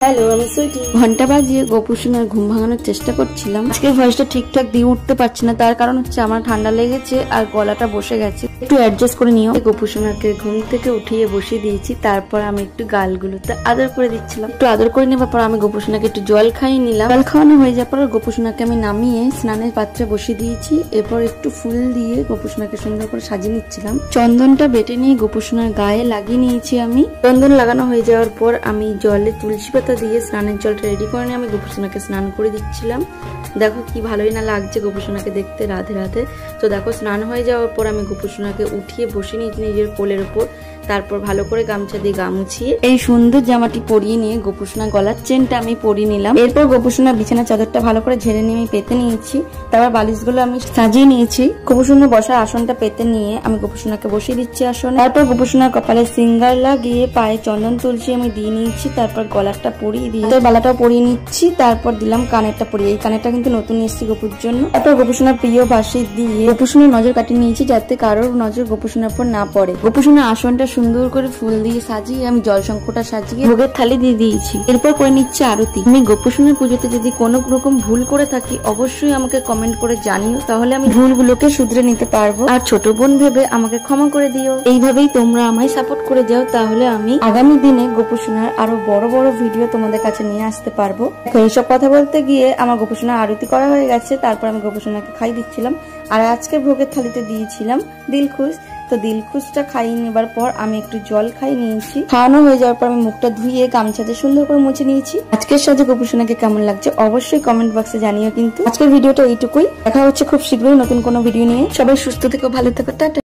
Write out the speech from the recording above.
Hello, আমি সুইটি। ঘন্টা বাজিয়ে গোপুসোনার ঘুম ভাঙানোর চেষ্টা করছিলাম। আজকে ভয়েসটা ঠিকঠাক দিয়ে উঠতে পারছি না, তার কারণ হচ্ছে আমার ঠান্ডা লেগেছে আর গলাটা বসে গেছে, একটু অ্যাডজাস্ট করে নিও। গোপুসোনাকে ঘুম থেকে উঠিয়ে বসিয়ে দিয়েছি, তারপর আমি একটু গালগুলোতে আদর করে দিচ্ছিলাম। একটু আদর করে নেবার পর আমি গোপুসোনাকে একটু জল খাইয়ে নিলাম। জল খাওয়ানো হয়ে যাওয়ার পর গোপুসোনাকে আমি নামিয়ে স্নানের পাত্রে বসিয়ে দিয়েছি। এরপর একটু ফুল দিয়ে গোপুসোনাকে সুন্দর করে সাজিয়ে নিচ্ছিলাম। চন্দনটা বেটে নিয়ে গোপুসোনার গায়ে লাগিয়ে নিয়েছি আমি। চন্দন লাগানো হয়ে যাওয়ার পর আমি জলে তুলসী পাতা দিয়ে স্নানের জলটা রেডি করে নিয়ে আমি গোপুসোনাকে স্নান করে দিচ্ছিলাম। দেখো কি ভালোই না লাগছে গোপুসোনাকে দেখতে রাধে রাধে। তো দেখো স্নান হয়ে যাওয়ার পর আমি গোপুসোনাকে উঠিয়ে বসিয়ে নিয়েছি নিজের কোলের উপর। তারপর ভালো করে গামছা দিয়ে গা মুছিয়ে এই সুন্দর জামাটি পরিয়ে নিয়ে গোপুসোনা গলার চেনটা আমি পরিয়ে নিলাম। এরপর গোপুসোনা বিছানা চাদরটা ভালো করে ঝেড়ে নিয়ে আমি পেতে নিয়েছি। তারপর বালিশগুলো আমি সাজিয়ে নিয়েছি। গোপুসোনা বসার আসনটা পেতে নিয়ে আমি গোপুসোনাকে বসিয়ে দিচ্ছি আসনে। তারপর গোপুসোনার কপালে সিঙ্গার লাগিয়ে পায়ে চন্দন তুলসী আমি দিয়ে নিয়েছি। তারপর গলাটা পরিয়ে দিয়ে বালাটাও পরিয়ে নিচ্ছি। তারপর দিলাম কানেরটা পরিয়ে। এই কানেরটা কিন্তু নতুন এসেছি গোপুর জন্য। তারপর গোপুসোনার প্রিয় বাঁশি দিয়ে গোপুসোনার নজর কাটিয়ে নিয়েছি, যাতে কারোর নজর গোপুসোনার উপর না পড়ে। গোপুসোনার আসনটা সুন্দর করে ফুল দিয়ে সাজিয়ে আমি জল শঙ্কটা সাজিয়ে ভোগের থালি দিয়ে দিয়েছি। এরপর করে নিচ্ছে আরতি। আমি গোপুসোনার পুজোতে যদি কোনো রকম ভুল করে থাকি অবশ্যই আমাকে কমেন্ট করে জানিও, তাহলে আমি ভুলগুলোকে শুধরে নিতে পারবো। আর ছোট বোন ভেবে আমাকে ক্ষমা করে দিও। এইভাবেই তোমরা আমায় সাপোর্ট করে যাও, তাহলে আমি আগামী দিনে গোপুসোনার আরো বড় বড় ভিডিও তোমাদের কাছে নিয়ে আসতে পারবো। এইসব কথা বলতে গিয়ে আমার গোপুসোনার আরতি করা হয়ে গেছে। তারপর আমি গোপুসোনাকে খাই দিচ্ছিলাম। আর আজকে ভোগের থালিতে দিয়েছিলাম দিলখুশ। তো দিলখুশটা খাইয়ে নেবার পর আমি একটু জল খাই নিয়েছি। খাওয়ানো হয়ে যাওয়ার পর আমি মুখটা ধুয়ে গামছাতে সুন্দর করে মুছে নিয়েছি। আজকের সাথে গোপুসোনাকে কেমন লাগছে অবশ্যই কমেন্ট বক্সে জানিও। কিন্তু আজকের ভিডিওটা এইটুকুই। দেখা হচ্ছে খুব শীঘ্রই নতুন কোনো ভিডিও নিয়ে। সবাই সুস্থ থেকো, ভালো থেকো, টাটা।